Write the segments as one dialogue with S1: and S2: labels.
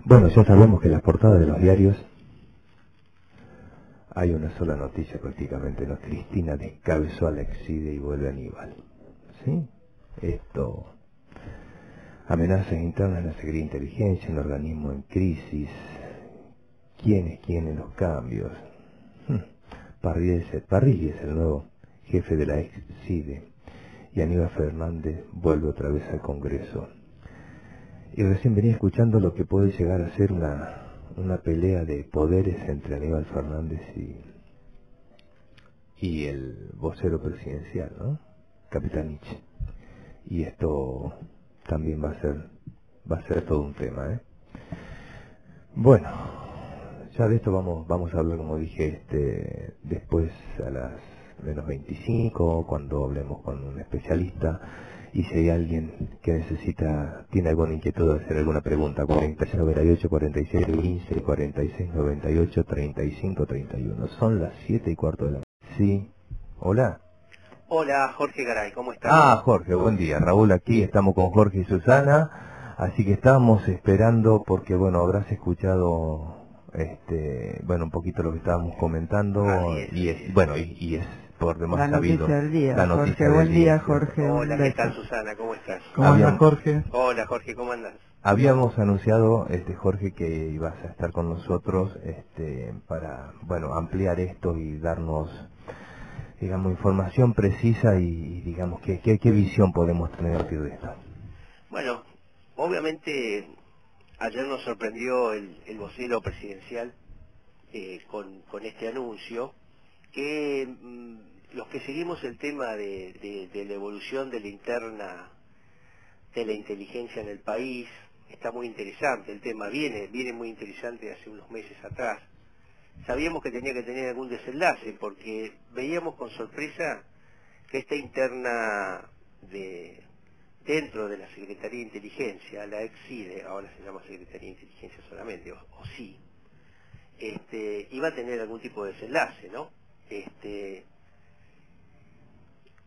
S1: Bueno, ya sabemos que en las portadas de los diarios hay una sola noticia prácticamente, ¿no? Cristina descabezó al Exide y vuelve Aníbal. ¿Sí? Esto, amenazas internas en la Secretaría de Inteligencia, un organismo en crisis, quiénes quieren los cambios. Parrilli es el nuevo jefe de la Exide y Aníbal Fernández vuelve otra vez al Congreso. Y recién venía escuchando lo que puede llegar a ser una pelea de poderes entre Aníbal Fernández y el vocero presidencial, ¿no? Capitanich. Y esto también va a ser todo un tema, ¿eh? Bueno, ya de esto vamos a hablar, como dije, después a las -25, cuando hablemos con un especialista. Y si hay alguien que tiene alguna inquietud de hacer alguna pregunta, 4698, 4715, 4698, 3531. Son las 7:15 de la mañana. Sí, hola.
S2: Hola, Jorge Garay, ¿cómo estás?
S1: Jorge, buen día. Raúl aquí, estamos con Jorge y Susana, así que estábamos esperando porque, bueno, habrás escuchado, un poquito lo que estábamos comentando, y es por demás sabido
S3: del día.
S1: la noticia
S3: Jorge,
S1: del
S3: buen día,
S1: día.
S3: Jorge.
S2: Hola, ¿qué tal, Susana? ¿Cómo estás?
S3: ¿Cómo anda, Jorge?
S2: Hola, Jorge, ¿cómo andas?
S1: Habíamos anunciado, Jorge, que ibas a estar con nosotros, para, bueno, ampliar esto y darnos, digamos, información precisa y digamos, ¿qué visión podemos tener a partir de esto?
S2: Bueno, obviamente ayer nos sorprendió el vocero presidencial con este anuncio, que los que seguimos el tema de la evolución de la interna de la inteligencia en el país, está muy interesante el tema, viene muy interesante hace unos meses atrás. Sabíamos que tenía que tener algún desenlace, porque veíamos con sorpresa que esta interna dentro de la Secretaría de Inteligencia, la ex-CIDE, ahora se llama Secretaría de Inteligencia solamente, o sí, iba a tener algún tipo de desenlace, ¿no?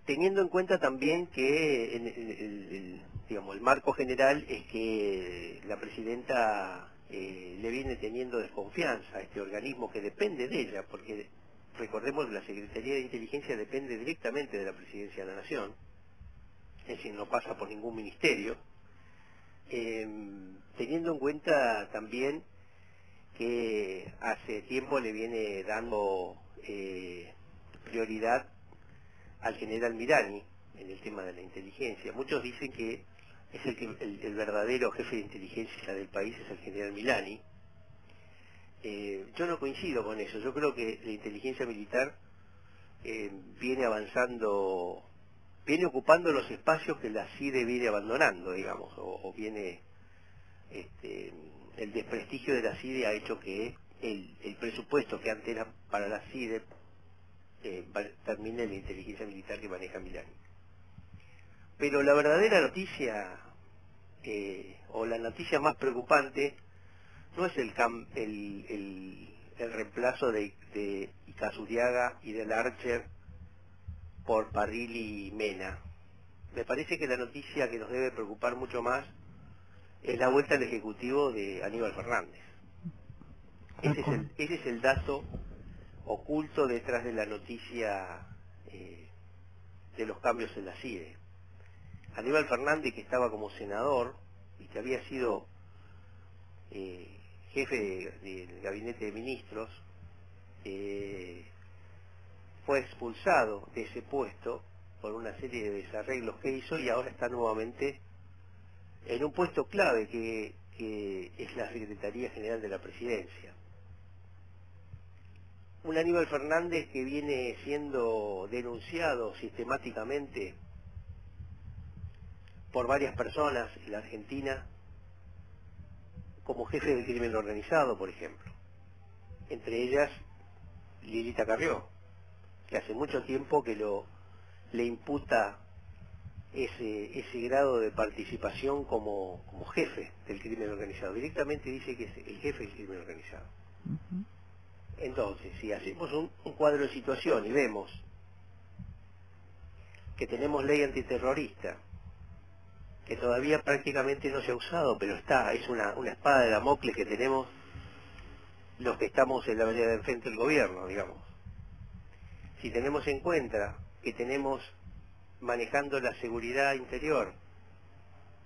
S2: Teniendo en cuenta también que el marco general es que la presidenta le viene teniendo desconfianza a este organismo que depende de ella, porque recordemos que la Secretaría de Inteligencia depende directamente de la Presidencia de la Nación, es decir, no pasa por ningún ministerio, teniendo en cuenta también que hace tiempo le viene dando prioridad al general Milani en el tema de la inteligencia. Muchos dicen que es el verdadero jefe de inteligencia del país es el general Milani. Yo no coincido con eso. Yo creo que la inteligencia militar viene avanzando, viene ocupando los espacios que la CIDE viene abandonando, digamos, o viene el desprestigio de la CIDE ha hecho que el presupuesto que antes era para la CIDE termine en la inteligencia militar que maneja Milani. Pero la verdadera noticia, o la noticia más preocupante, no es el reemplazo de Icazuriaga y del Archer por Parrilli y Mena. Me parece que la noticia que nos debe preocupar mucho más es la vuelta al Ejecutivo de Aníbal Fernández. Ese es el dato oculto detrás de la noticia de los cambios en la CIDE. Aníbal Fernández, que estaba como senador y que había sido jefe del gabinete de ministros, fue expulsado de ese puesto por una serie de desarreglos que hizo y ahora está nuevamente en un puesto clave que es la Secretaría General de la Presidencia. Un Aníbal Fernández que viene siendo denunciado sistemáticamente por varias personas en la Argentina como jefe del crimen organizado, por ejemplo. Entre ellas, Lilita Carrió, que hace mucho tiempo que le imputa ese grado de participación como jefe del crimen organizado. Directamente dice que es el jefe del crimen organizado. Entonces, si hacemos un cuadro de situación y vemos que tenemos ley antiterrorista, que todavía prácticamente no se ha usado, pero está, es una espada de Damocles que tenemos los que estamos en la vereda de enfrente del gobierno, digamos. Si tenemos en cuenta que tenemos manejando la seguridad interior,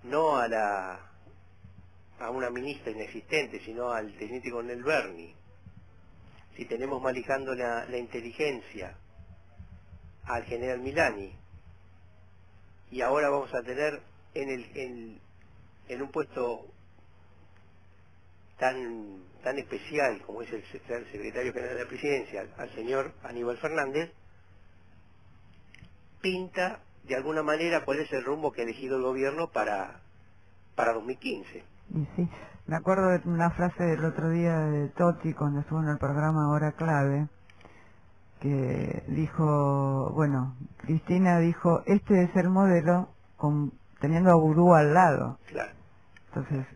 S2: no a una ministra inexistente, sino al teniente coronel Berni, si tenemos manejando la inteligencia al general Milani, y ahora vamos a tener en un puesto tan especial como es el secretario general de la presidencia, al señor Aníbal Fernández, pinta de alguna manera cuál es el rumbo que ha elegido el gobierno para 2015.
S3: Y sí, me acuerdo de una frase del otro día de Totti cuando estuvo en el programa Hora Clave, que dijo, bueno, Cristina dijo, este es el modelo teniendo a Vudú al lado.
S2: Claro.
S3: Entonces,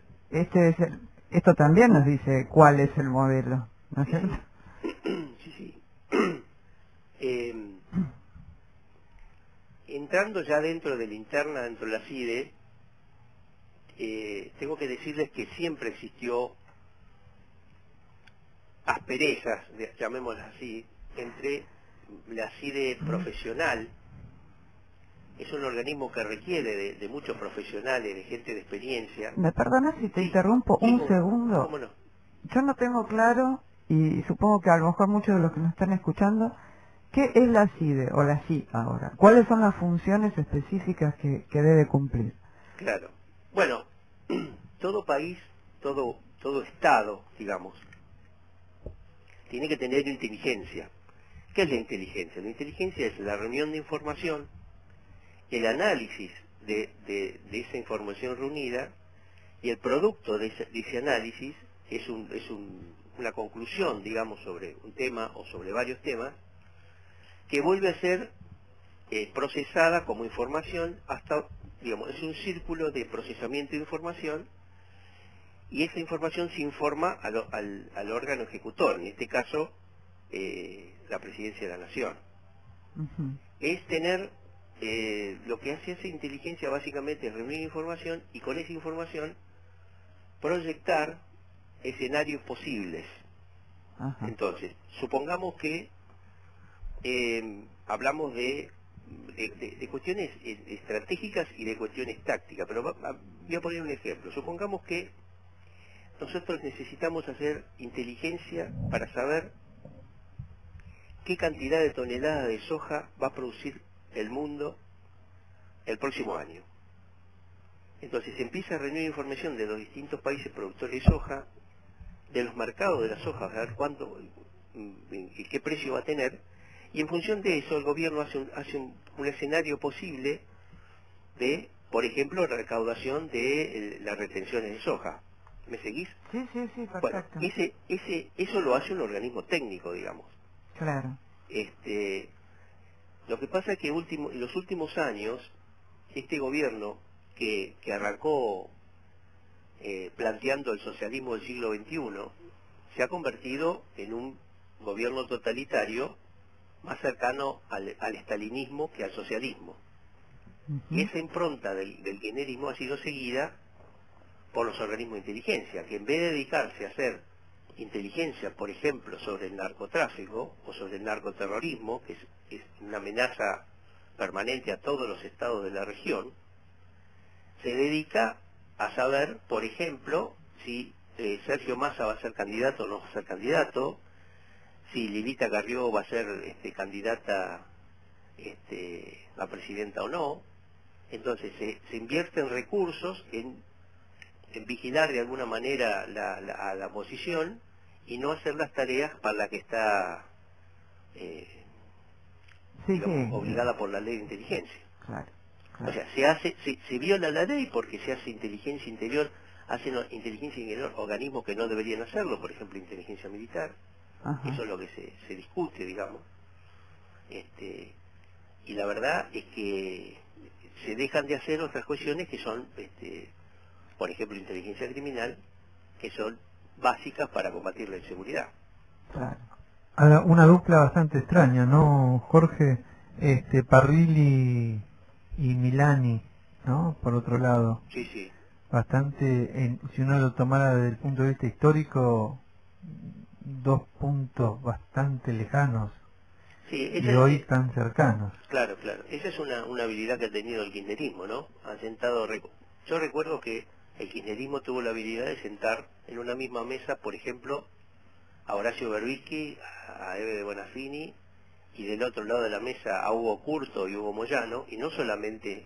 S3: esto también nos dice cuál es el modelo, ¿no es cierto?
S2: Sí. Entrando ya dentro de la interna, dentro de la CIDE, tengo que decirles que siempre existió asperezas, llamémoslas así, entre la CIDE profesional. Es un organismo que requiere de muchos profesionales, de gente de experiencia.
S3: ¿Me perdonas si te
S2: Sí,
S3: interrumpo
S2: sí,
S3: un segundo?
S2: ¿Cómo no?
S3: Yo no tengo claro, y supongo que a lo mejor muchos de los que nos están escuchando, ¿qué es la CIDE o la CI ahora? ¿Cuáles son las funciones específicas que debe cumplir?
S2: Claro. Bueno, todo país, todo Estado, digamos, tiene que tener inteligencia. ¿Qué es la inteligencia? La inteligencia es la reunión de información, el análisis de esa información reunida, y el producto de ese análisis es una conclusión, digamos, sobre un tema o sobre varios temas, que vuelve a ser procesada como información hasta, digamos, es un círculo de procesamiento de información, y esa información se informa al órgano ejecutor, en este caso la Presidencia de la Nación.
S3: Uh-huh.
S2: Es tener, lo que hace esa inteligencia básicamente es reunir información y con esa información proyectar escenarios posibles.
S3: Ajá.
S2: Entonces, supongamos que hablamos de cuestiones estratégicas y de cuestiones tácticas, pero voy a poner un ejemplo. Supongamos que nosotros necesitamos hacer inteligencia para saber qué cantidad de toneladas de soja va a producir el mundo el próximo año. Entonces se empieza a reunir información de los distintos países productores de soja, de los mercados de la soja, a ver cuánto, qué precio va a tener, y en función de eso el gobierno hace un escenario posible de, por ejemplo, recaudación de las retenciones de soja. ¿Me seguís?
S3: Sí, perfecto.
S2: Bueno, eso lo hace un organismo técnico, digamos.
S3: Claro.
S2: Lo que pasa es que en los últimos años, este gobierno que arrancó planteando el socialismo del siglo XXI, se ha convertido en un gobierno totalitario más cercano al estalinismo que al socialismo.
S3: Uh-huh.
S2: Y esa impronta del kirchnerismo ha sido seguida por los organismos de inteligencia, que en vez de dedicarse a hacer inteligencia, por ejemplo, sobre el narcotráfico o sobre el narcoterrorismo, que es una amenaza permanente a todos los estados de la región, se dedica a saber, por ejemplo, si Sergio Massa va a ser candidato o no va a ser candidato, si Lilita Carrió va a ser candidata a presidenta o no. Entonces se invierten recursos en vigilar de alguna manera a la oposición y no hacer las tareas para las que está obligada por la ley de inteligencia.
S3: Claro.
S2: O sea, se viola la ley porque se hace inteligencia interior, hacen inteligencia interior organismos que no deberían hacerlo, por ejemplo, inteligencia militar.
S3: Ajá.
S2: Eso es lo que se discute, digamos. Y la verdad es que se dejan de hacer otras cuestiones que son, por ejemplo, inteligencia criminal, que son básicas para combatir la inseguridad.
S3: Claro.
S4: Una dupla bastante extraña, ¿no, Jorge? Parrilli y Milani. ¿no? Por otro lado,
S2: Sí, sí.
S4: bastante, si uno lo tomara desde el punto de vista histórico, dos puntos bastante lejanos
S2: Sí,
S4: y hoy tan cercanos.
S2: claro, claro. Esa es una habilidad que ha tenido el kirchnerismo, ¿no? Yo recuerdo que el kirchnerismo tuvo la habilidad de sentar en una misma mesa, por ejemplo, a Horacio Berbisky, a Eve de Bonafini, y del otro lado de la mesa a Hugo Curto y Hugo Moyano, y no solamente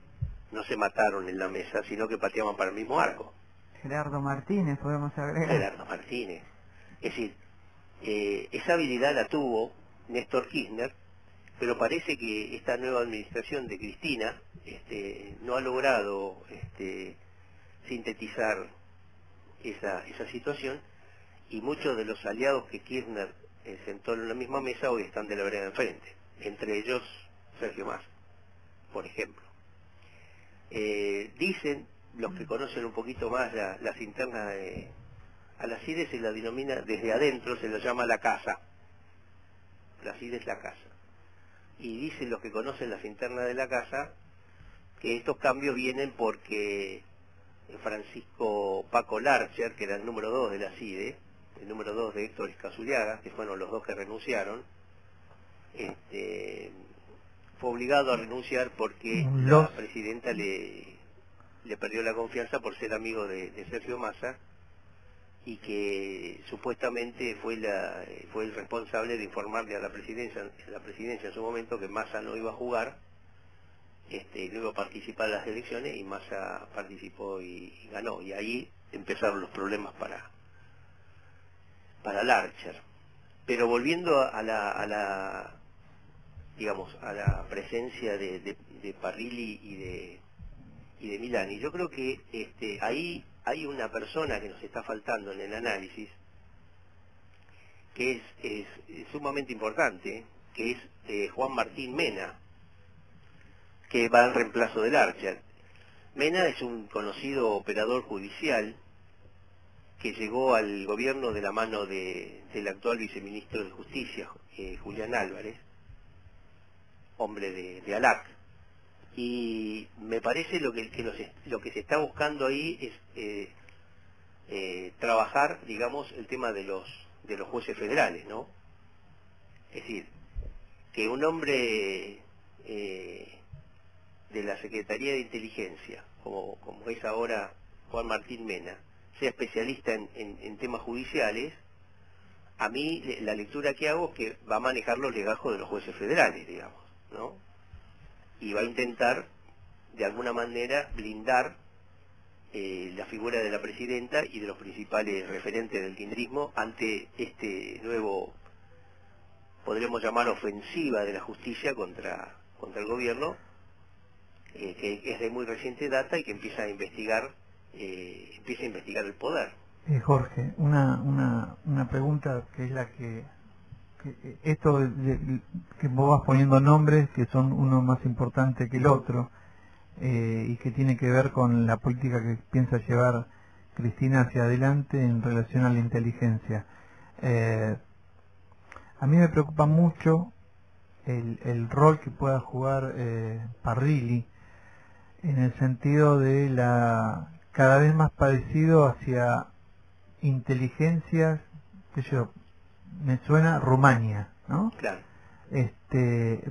S2: no se mataron en la mesa, sino que pateaban para el mismo arco.
S3: Gerardo Martínez, podemos agregar.
S2: Gerardo Martínez. Es decir, esa habilidad la tuvo Néstor Kirchner, pero parece que esta nueva administración de Cristina no ha logrado sintetizar esa situación, y muchos de los aliados que Kirchner sentó en la misma mesa hoy están de la vereda enfrente, entre ellos Sergio Massa, por ejemplo. Dicen los que conocen un poquito más las internas a la CIDE se la denomina desde adentro, se la llama la casa. La CIDE es la casa. Y dicen los que conocen las internas de la casa que estos cambios vienen porque Francisco Paco Larcher, que era el número 2 de la CIDE, el número 2 de Héctor Escazuliaga, que fueron los dos que renunciaron, fue obligado a renunciar porque la presidenta le perdió la confianza por ser amigo de Sergio Massa, y que supuestamente fue el responsable de informarle a la presidencia en su momento que Massa no iba a jugar, no iba a participar en las elecciones, y Massa participó y ganó, y ahí empezaron los problemas para Larcher. Pero volviendo a la presencia de Parrilli y de Milani, yo creo que ahí hay una persona que nos está faltando en el análisis, que es sumamente importante, que es Juan Martín Mena, que va en reemplazo de Larcher. Mena es un conocido operador judicial que llegó al gobierno de la mano del actual viceministro de Justicia, Julián Álvarez, hombre de ALAC. Y me parece lo que se está buscando ahí es trabajar, digamos, el tema de los jueces federales, ¿no? Es decir, que un hombre de la Secretaría de Inteligencia, como es ahora Juan Martín Mena, sea especialista en temas judiciales, a mí la lectura que hago es que va a manejar los legajos de los jueces federales, digamos, ¿no? Y va a intentar, de alguna manera, blindar la figura de la presidenta y de los principales referentes del kirchnerismo ante este nuevo, podríamos llamar, ofensiva de la justicia contra el gobierno, que es de muy reciente data y que empieza a investigar el poder.
S4: Jorge, una pregunta que es la que esto que vos vas poniendo nombres que son uno más importante que el otro, y que tiene que ver con la política que piensa llevar Cristina hacia adelante en relación a la inteligencia. A mí me preocupa mucho el rol que pueda jugar Parrilli, en el sentido de cada vez más parecido hacia inteligencias, me suena Rumania, ¿no?
S2: Claro.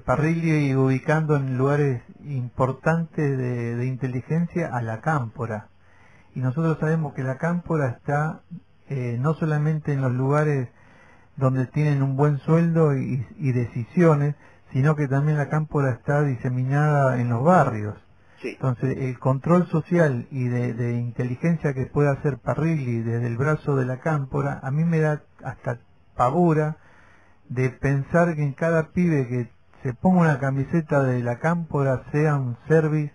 S4: Parrilli ubicando en lugares importantes de inteligencia a la Cámpora, y nosotros sabemos que la Cámpora está no solamente en los lugares donde tienen un buen sueldo y decisiones, sino que también la Cámpora está diseminada en los barrios.
S2: Sí.
S4: Entonces, el control social y de inteligencia que puede hacer Parrilli desde el brazo de la Cámpora, a mí me da hasta pavura de pensar que en cada pibe que se ponga una camiseta de la Cámpora sea un service,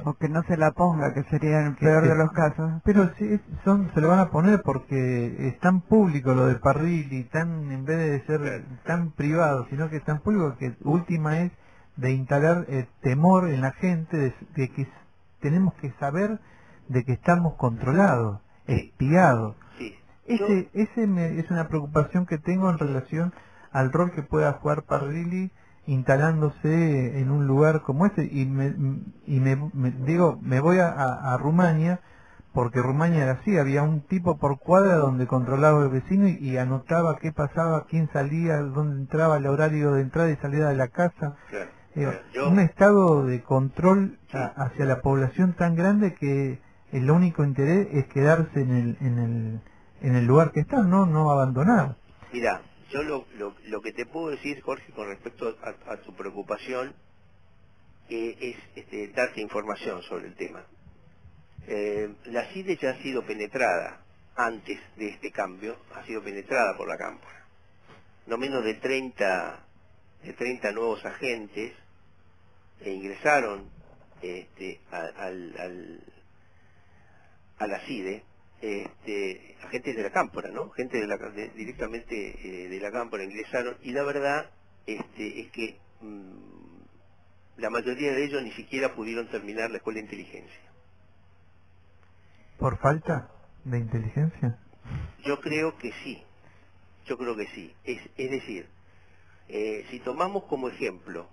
S3: o que no se la ponga, que sería el peor de los casos.
S4: Pero sí, se lo van a poner porque es tan público lo de Parrilli, en vez de ser tan privado, sino que es tan público que última es de instalar temor en la gente de que tenemos que saber de que estamos controlados, espiados.
S2: Sí.
S4: Es una preocupación que tengo en relación al rol que pueda jugar Parrilli instalándose en un lugar como este y digo, me voy a Rumania, porque Rumania era así, había un tipo por cuadra donde controlaba al vecino y anotaba qué pasaba, quién salía, dónde entraba, el horario de entrada y salida de la casa. Un estado de control hacia la población tan grande que el único interés es quedarse en el lugar que están, no abandonar.
S2: Mira, yo lo que te puedo decir, Jorge, con respecto a tu preocupación, es darte información sobre el tema. La CIDE ya ha sido penetrada, antes de este cambio, ha sido penetrada por la Cámpora. No menos de 30 nuevos agentes ingresaron a la CIDE, agentes de la Cámpora, ¿no? Gente directamente de la Cámpora ingresaron, y la verdad es que la mayoría de ellos ni siquiera pudieron terminar la escuela de inteligencia.
S4: ¿Por falta de inteligencia?
S2: Yo creo que sí, es decir, si tomamos como ejemplo,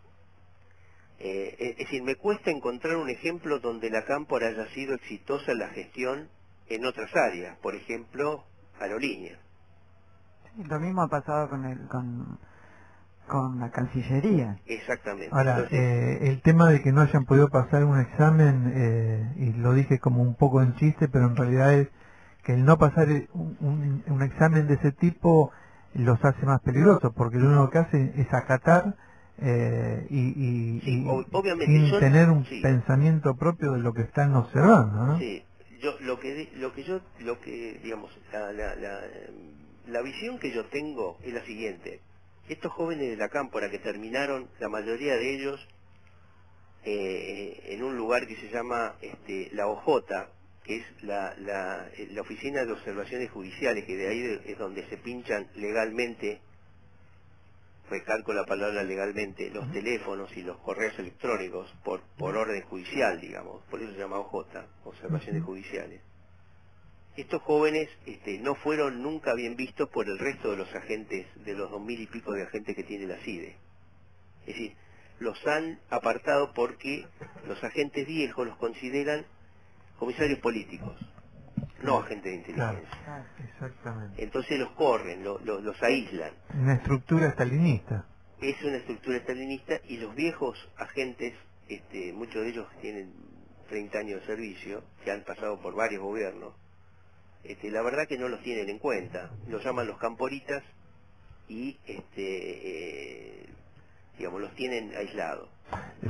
S2: es decir, me cuesta encontrar un ejemplo donde la Cámpora haya sido exitosa en la gestión en otras áreas, por ejemplo, aerolíneas.
S3: Sí, lo mismo ha pasado con la Cancillería.
S2: Exactamente.
S4: Ahora,
S2: entonces,
S4: el tema de que no hayan podido pasar un examen, y lo dije como un poco en chiste, pero en realidad es que el no pasar un examen de ese tipo los hace más peligrosos, porque lo único que hace es acatar
S2: obviamente,
S4: sin tener un pensamiento propio de lo que están observando, ¿no?
S2: Sí, digamos, la visión que yo tengo es la siguiente. Estos jóvenes de la Cámpora que terminaron, la mayoría de ellos, en un lugar que se llama la OJ, que es la Oficina de Observaciones Judiciales, que de ahí es donde se pinchan legalmente, recalco la palabra legalmente, los teléfonos y los correos electrónicos por orden judicial, digamos, por eso se llama OJ, Observaciones Judiciales. Estos jóvenes no fueron nunca bien vistos por el resto de los agentes, de los 2000 y pico de agentes que tiene la CIDE. Es decir, los han apartado porque los agentes viejos los consideran comisarios políticos, no agentes de inteligencia.
S4: Claro, exactamente.
S2: Entonces los corren, los aíslan.
S4: Una estructura estalinista.
S2: Es una estructura estalinista, y los viejos agentes, muchos de ellos tienen 30 años de servicio, que han pasado por varios gobiernos, la verdad que no los tienen en cuenta, los llaman los camporitas y digamos, los tienen aislados.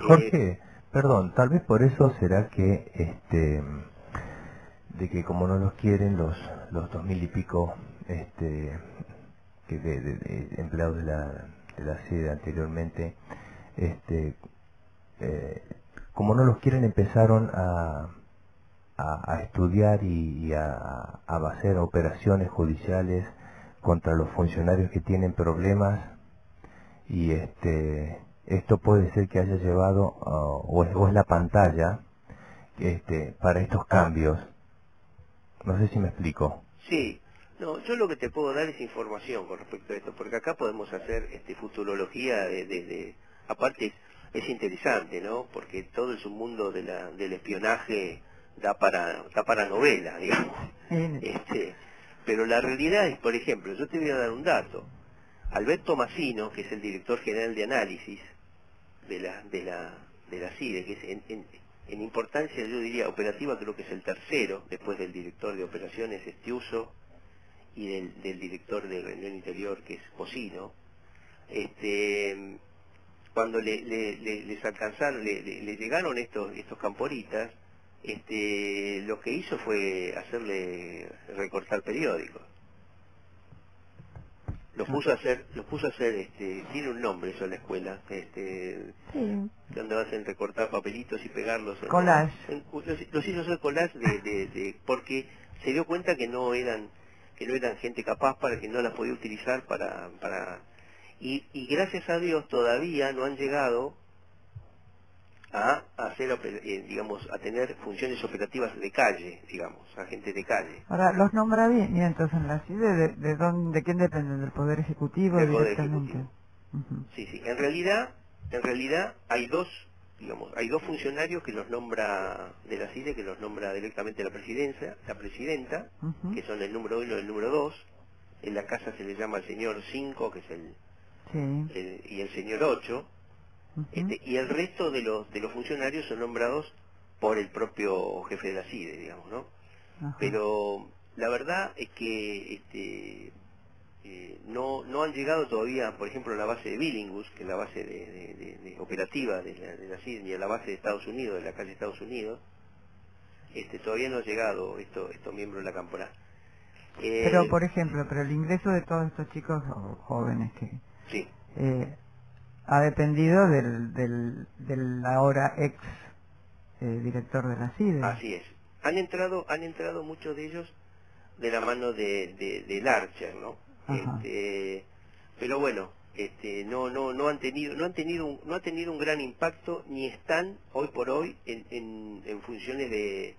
S1: Jorge, perdón, tal vez por eso será que de que como no los quieren los 2000 y pico de empleados de la sede anteriormente, como no los quieren, empezaron a estudiar y a hacer operaciones judiciales contra los funcionarios que tienen problemas, y esto puede ser que haya llevado o es la pantalla para estos cambios. No sé si me explico.
S2: Sí, no, yo lo que te puedo dar es información con respecto a esto, porque acá podemos hacer futurología aparte es interesante, ¿no? Porque todo el submundo del espionaje da para novela, digamos. Pero la realidad es, por ejemplo, yo te voy a dar un dato. Alberto Massino, que es el director general de análisis de la CIDE, que es en importancia, yo diría, operativa, creo que es el tercero, después del director de operaciones, Estiuso, y del director de reunión interior, que es Pocino. Cuando les alcanzaron, le llegaron estos camporitas, lo que hizo fue hacerle recortar periódicos. Los puso a hacer, tiene un nombre eso en la escuela, donde hacen recortar papelitos y pegarlos.
S3: Collage.
S2: Los hizo hacer collage porque se dio cuenta que no eran gente capaz, para que no las podía utilizar y gracias a Dios todavía no han llegado a hacer, digamos, a tener funciones operativas de calle, digamos, agentes de calle.
S3: Ahora, los nombramientos en la CIDE, ¿de quién dependen? ¿Del Poder Ejecutivo
S2: Del Poder
S3: directamente?
S2: Ejecutivo. Sí, en realidad en realidad hay dos funcionarios que los nombra de la CIDE, que los nombra directamente la presidenta,
S3: Ujú.
S2: que son el número 1 y el número 2. En la casa se le llama el señor 5, que es
S3: Sí.
S2: y el señor 8.
S3: Ujú.
S2: Y el resto de los funcionarios son nombrados por el propio jefe de la CIDE, digamos, ¿no?
S3: Ajá.
S2: Pero la verdad es que no han llegado todavía, por ejemplo, a la base de Billinghus, que es la base de operativa de la CIDE, ni a la base de Estados Unidos, de la calle Estados Unidos. Todavía no han llegado estos miembros de la cámpora.
S3: Pero, por ejemplo, pero el ingreso de todos estos chicos jóvenes que
S2: Sí,
S3: ha dependido del ahora ex director de la CIDE.
S2: así es. Han entrado muchos de ellos de la mano del Archer, ¿no?
S3: Ajá.
S2: Pero bueno, no han tenido un gran impacto, ni están hoy por hoy en funciones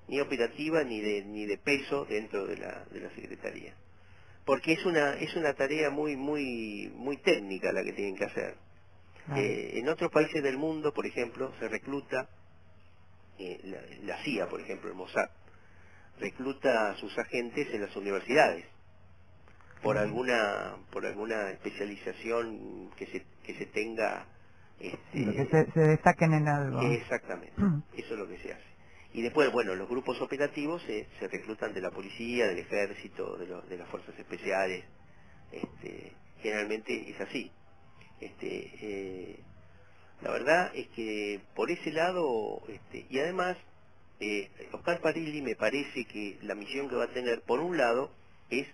S2: ni operativas ni de peso dentro de la Secretaría, porque es una tarea muy técnica la que tienen que hacer.
S3: Claro.
S2: En otros países del mundo, por ejemplo, se recluta la CIA, por ejemplo, el Mossad recluta a sus agentes en las universidades por alguna especialización que se tenga.
S3: Lo que se destaquen en algo.
S2: Exactamente, eso es lo que se hace. Y después, bueno, los grupos operativos se reclutan de la policía, del ejército, de las fuerzas especiales. Generalmente es así. La verdad es que por ese lado, y además, Oscar Parilli me parece que la misión que va a tener, por un lado, es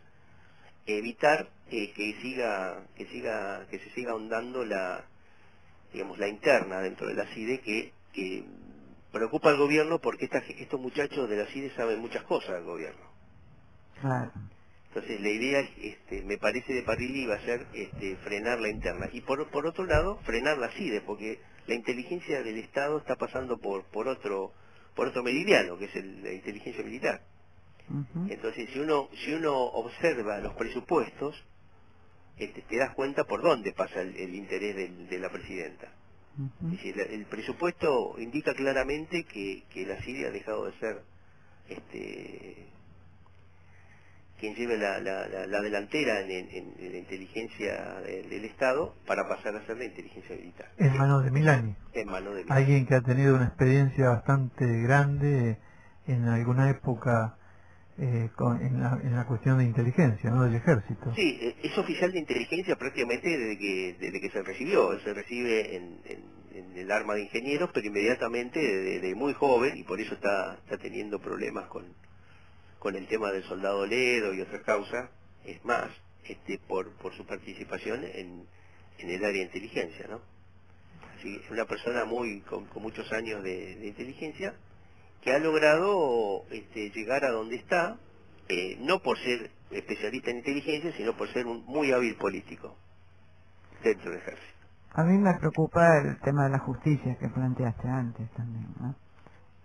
S2: evitar que se siga ahondando la interna dentro de la CIDE, que preocupa al gobierno, porque estos muchachos de la CIDE saben muchas cosas del gobierno.
S3: Claro.
S2: Entonces la idea es, me parece, de Parilli va a ser frenar la interna, y por otro lado frenar la CIDE, porque la inteligencia del Estado está pasando por otro meridiano, que es la inteligencia militar.
S3: Ujú.
S2: Entonces si uno observa los presupuestos, te das cuenta por dónde pasa el interés de la presidenta.
S3: Ujú.
S2: Es decir, el presupuesto indica claramente que la CIDE ha dejado de ser quien lleve la delantera en la inteligencia del Estado, para pasar a ser la inteligencia militar.
S4: En manos de Milani.
S2: En manos de Milani.
S4: Alguien que ha tenido una experiencia bastante grande en alguna época en la cuestión de inteligencia, ¿no? Del ejército.
S2: Sí, es oficial de inteligencia prácticamente desde que se recibió. Él se recibe en el arma de ingenieros, pero inmediatamente desde muy joven, y por eso está teniendo problemas con el tema del soldado Ledo y otras causas, es más, por su participación en el área de inteligencia, ¿no? Así, es una persona con muchos años de inteligencia, que ha logrado llegar a donde está, no por ser especialista en inteligencia, sino por ser un muy hábil político dentro del ejército.
S3: A mí me preocupa el tema de la justicia que planteaste antes también, ¿no?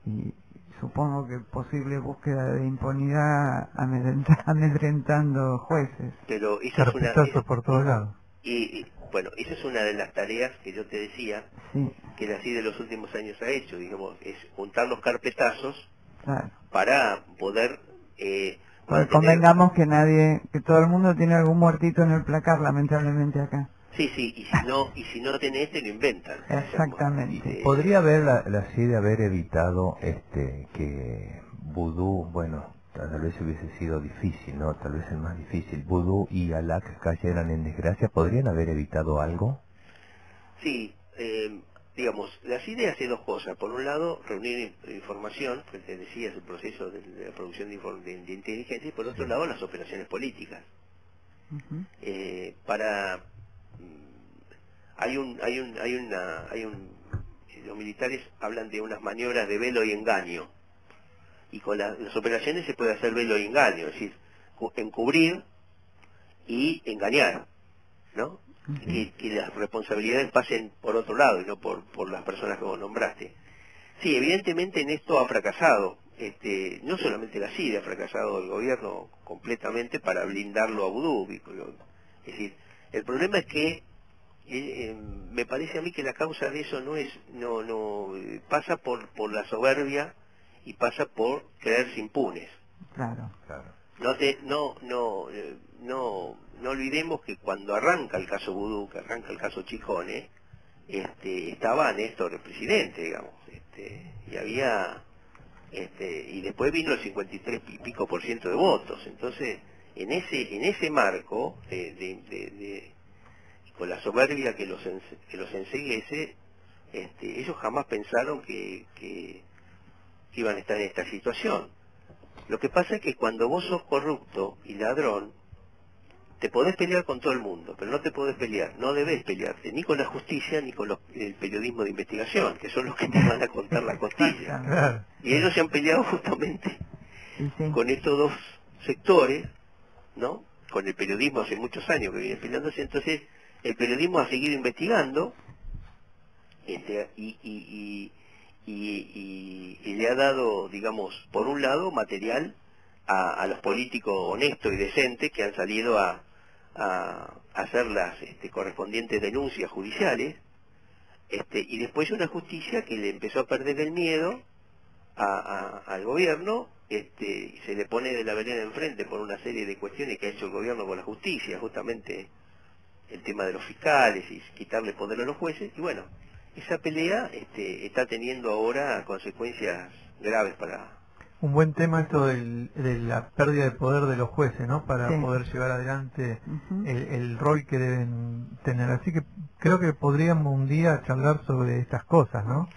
S3: Y supongo que posible búsqueda de impunidad amedrentando jueces.
S2: Pero esa es
S4: Carpetazos por todos lados.
S2: bueno, esa es una de las tareas que yo te decía,
S3: Sí,
S2: que la CIDE de los últimos años ha hecho, digamos, es juntar los carpetazos
S3: claro.
S2: para poder
S3: Porque
S2: mantener...
S3: convengamos que todo el mundo tiene algún muertito en el placar, lamentablemente acá.
S2: Sí, y si no tenés, te lo inventan.
S3: Exactamente.
S1: ¿Podría haber la CIDE haber evitado que Vudú, bueno, tal vez hubiese sido difícil, ¿no? Tal vez el más difícil, Vudú y Alak cayeran en desgracia? ¿Podrían haber evitado algo?
S2: Sí, digamos, la CIDE hace dos cosas. Por un lado, reunir información, que te decía, es el proceso de la producción de inteligencia, y por otro lado, las operaciones políticas.
S3: Ujú.
S2: Los militares hablan de unas maniobras de velo y engaño, y con las operaciones se puede hacer velo y engaño, es decir, encubrir y engañar, ¿no? Que las responsabilidades pasen por otro lado y no por las personas que vos nombraste. Sí, evidentemente en esto ha fracasado, no solamente la CIDE, ha fracasado el gobierno completamente para blindarlo a Vudú. Es decir, el problema es que me parece a mí que la causa de eso pasa por la soberbia y pasa por creerse impunes.
S3: Claro.
S2: No olvidemos que cuando arranca el caso Vudú, que arranca el caso Chicone, estaba Néstor el presidente, digamos, y había, y después vino el 53 y pico % de votos. Entonces, en ese marco con la soberbia que los enceguece, ellos jamás pensaron que iban a estar en esta situación. Lo que pasa es que cuando vos sos corrupto y ladrón, te podés pelear con todo el mundo, pero no te podés pelear, no debés pelearte, ni con la justicia ni con el periodismo de investigación, que son los que te van a contar la costilla. Y ellos se han peleado justamente con estos dos sectores, ¿no? Con el periodismo hace muchos años que viene peleándose. Entonces el periodismo ha seguido investigando y le ha dado, digamos, por un lado, material a los políticos honestos y decentes que han salido a hacer las correspondientes denuncias judiciales, y después una justicia que le empezó a perder el miedo al gobierno, y se le pone de la vereda enfrente por una serie de cuestiones que ha hecho el gobierno con la justicia, justamente el tema de los fiscales y quitarle poder a los jueces. Y bueno, esa pelea está teniendo ahora consecuencias graves para...
S4: Un buen tema esto de la pérdida de poder de los jueces, ¿no? Para poder llevar adelante el rol que deben tener. Así que creo que podríamos un día charlar sobre estas cosas, ¿no?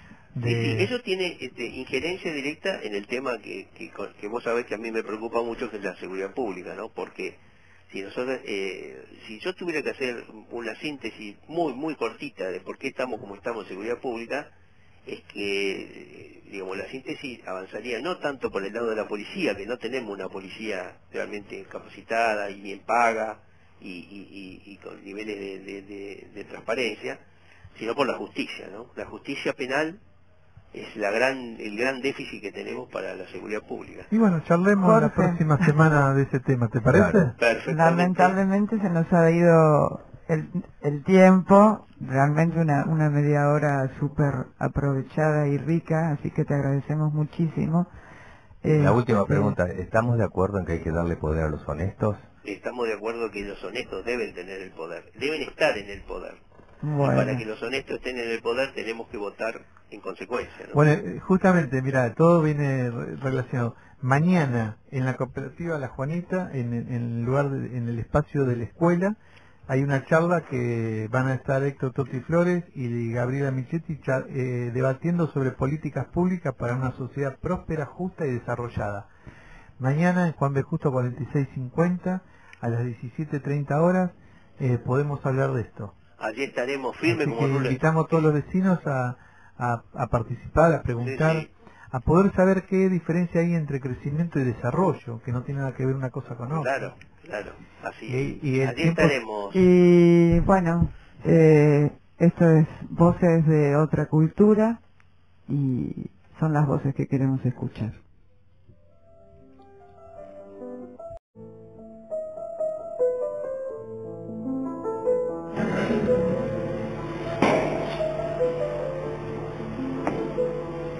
S2: Sí, eso tiene injerencia directa en el tema que vos sabés que a mí me preocupa mucho, que es la seguridad pública, ¿no? Porque si nosotros, si yo tuviera que hacer una síntesis muy cortita de por qué estamos como estamos en seguridad pública, es que, digamos, la síntesis avanzaría no tanto por el lado de la policía, que no tenemos una policía realmente capacitada y bien paga y con niveles de transparencia, sino por la justicia, ¿no? La justicia penal es el gran déficit que tenemos para la seguridad pública.
S4: Y bueno, charlemos
S3: Jorge,
S4: la próxima semana de ese tema, ¿te parece?
S2: Claro, perfectamente.
S3: Lamentablemente se nos ha ido el tiempo, realmente una media hora súper aprovechada y rica, así que te agradecemos muchísimo.
S1: La última pregunta, ¿estamos de acuerdo en que hay que darle poder a los honestos?
S2: Estamos de acuerdo que los honestos deben tener el poder, deben estar en el poder.
S3: Bueno.
S2: Y para que los honestos estén en el poder tenemos que votar en consecuencia, ¿no?
S4: Bueno, justamente, mira, todo viene relacionado. Mañana, en la cooperativa La Juanita, en el espacio de la escuela, hay una charla que van a estar Héctor Totti Flores y Gabriela Michetti debatiendo sobre políticas públicas para una sociedad próspera, justa y desarrollada. Mañana en Juan B. Justo 4650, a las 17:30 horas, podemos hablar de esto.
S2: Allí estaremos firmes
S4: Así
S2: como
S4: que
S2: rules.
S4: invitamos a todos los vecinos a participar, a preguntar,
S2: Sí.
S4: a poder saber qué diferencia hay entre crecimiento y desarrollo, que no tiene nada que ver una cosa con otra.
S2: Claro, así
S4: Y el
S2: allí
S4: tiempo...
S2: estaremos.
S3: Y bueno, esto es Voces de Otra Cultura y son las voces que queremos escuchar.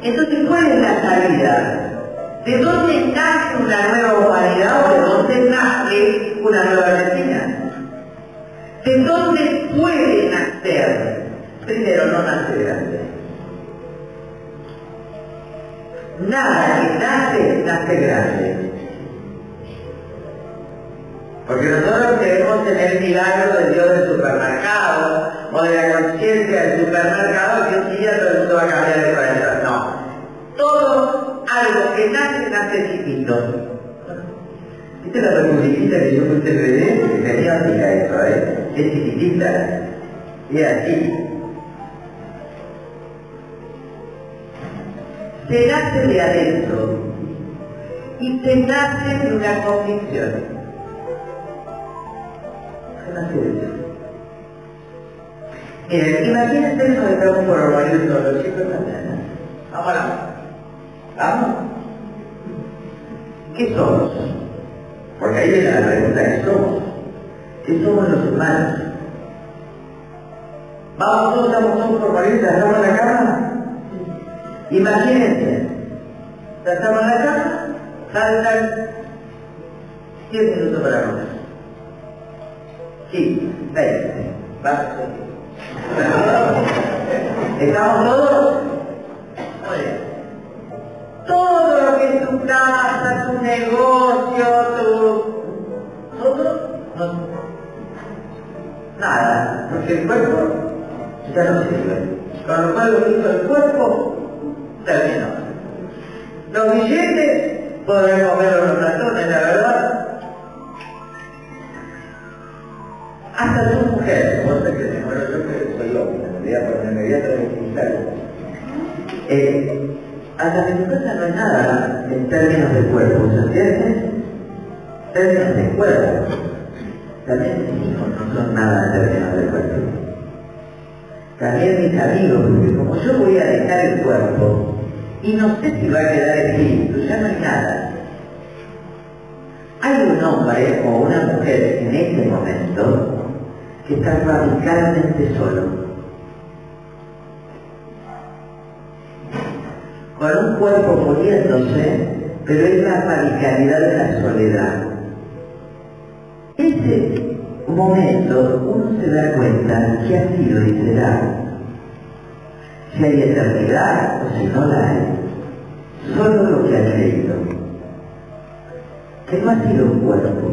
S5: Entonces, ¿cuál es la salida? ¿De dónde nace una nueva humanidad o de dónde nace una nueva Argentina? ¿De dónde puede nacer? Primero, no nace grande. Nada que nace grande. Porque nosotros queremos tener el milagro del Dios del supermercado o de la conciencia del supermercado que un día todo el mundo va a cambiar de corazón. No. Todo algo que nace chiquito. ¿Viste la republiquita que yo puse el bebé? Es geniática eso, es chiquitita. Y es así. Se nace de adentro y se nace de una convicción. Miren, imagínense eso de estamos por Orvalio solo, chicos, mañana. Vámonos. ¿Vamos? ¿Qué somos? Porque ahí viene la pregunta, ¿qué somos? ¿Qué somos los humanos? Vamos todos, estamos todos por morir, estamos en la cama. Imagínense, estamos en la cama, faltan 10 minutos para comer. 15, 20, va. ¿Estamos todos? Oye, todo lo que es tu casa, tu negocio, todo, no, nada, porque el cuerpo ya no sirve. Con lo cual lo que hizo el cuerpo terminó. Los billetes podremos ver los ratones, la verdad. Hasta tu mujer, vos sabés que bueno, yo que soy hombre, me voy a tranquilizar. Hasta que tu casa no es nada en términos de cuerpo, ¿se entiende? En términos de cuerpo. También mis hijos no son nada en términos de cuerpo. También mis amigos, porque como yo voy a dejar el cuerpo, y no sé si va a quedar espíritu, ya no hay nada. Hay un hombre o una mujer en este momento que está radicalmente solo, con un cuerpo muriéndose, pero es la radicalidad de la soledad. Ese momento uno se da cuenta que ha sido y será, si hay eternidad o si no la hay, solo lo que ha creído, que no ha sido un cuerpo,